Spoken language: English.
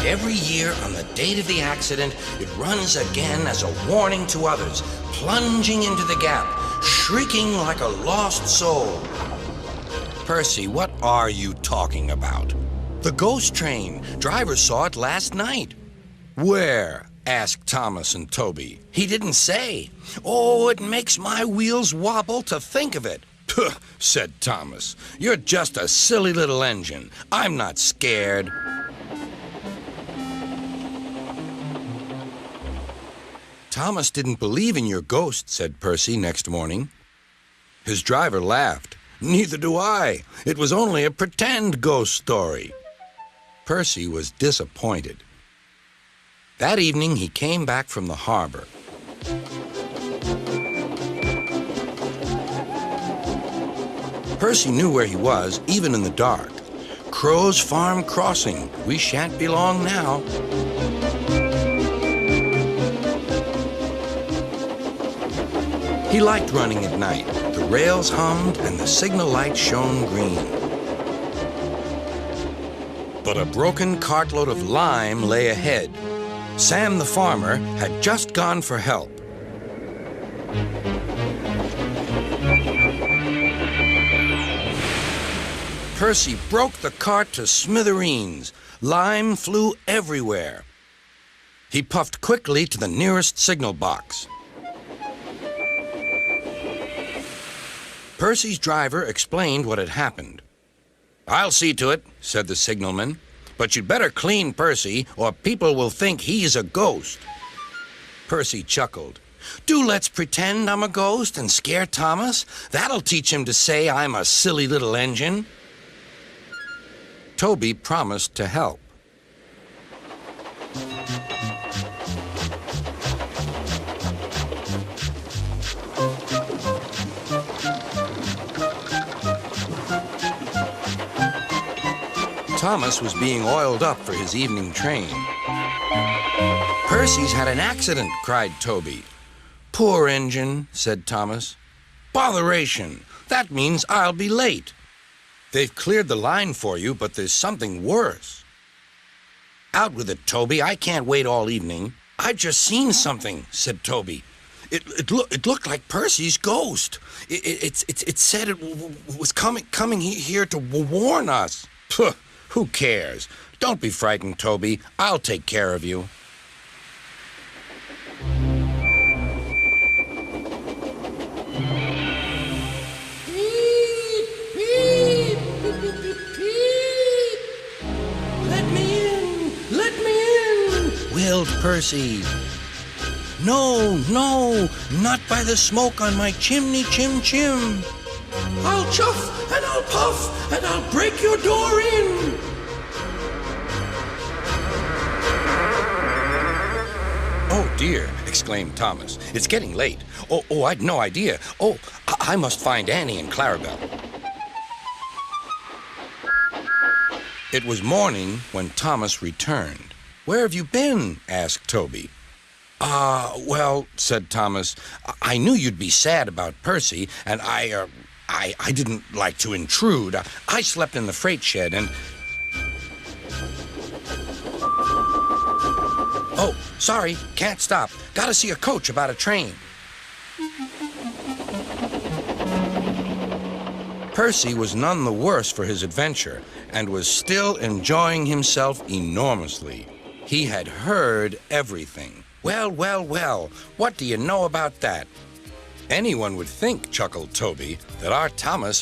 Every year on the date of the accident, it runs again as a warning to others, plunging into the gap, shrieking like a lost soul. Percy, what are you talking about? The ghost train. Driver saw it last night. Where? Asked Thomas and Toby. He didn't say. Oh, it makes my wheels wobble to think of it. Puh, said Thomas. You're just a silly little engine. I'm not scared. Thomas didn't believe in your ghost, said Percy next morning. His driver laughed. Neither do I. It was only a pretend ghost story. Percy was disappointed. That evening, he came back from the harbor. Percy knew where he was, even in the dark. Crow's Farm Crossing. We shan't be long now. He liked running at night. The rails hummed and the signal light shone green. But a broken cartload of lime lay ahead. Sam the farmer had just gone for help. Percy broke the cart to smithereens. Lime flew everywhere. He puffed quickly to the nearest signal box. Percy's driver explained what had happened. I'll see to it, said the signalman. But you'd better clean Percy, or people will think he's a ghost. Percy chuckled. Do let's pretend I'm a ghost and scare Thomas. That'll teach him to say I'm a silly little engine. Toby promised to help. Thomas was being oiled up for his evening train. Percy's had an accident, cried Toby. Poor engine, said Thomas. Botheration. That means I'll be late. They've cleared the line for you, but there's something worse. Out with it, Toby. I can't wait all evening. I've just seen something, said Toby. It looked like Percy's ghost. It said it was coming here to warn us. Puh. Who cares? Don't be frightened, Toby. I'll take care of you. Let me in! Let me in! Wailed Percy. No, not by the smoke on my chimney, chim. I'll chuff and I'll puff and I'll break your door in. Oh dear, exclaimed Thomas. It's getting late. Oh, I'd no idea. Oh, I must find Annie and Clarabelle. It was morning when Thomas returned. Where have you been? Asked Toby. Well, said Thomas, I knew you'd be sad about Percy, and I didn't like to intrude. I slept in the freight shed and... Oh, sorry, can't stop. Gotta see a coach about a train. Percy was none the worse for his adventure and was still enjoying himself enormously. He had heard everything. Well, what do you know about that? Anyone would think, chuckled Toby, that our Thomas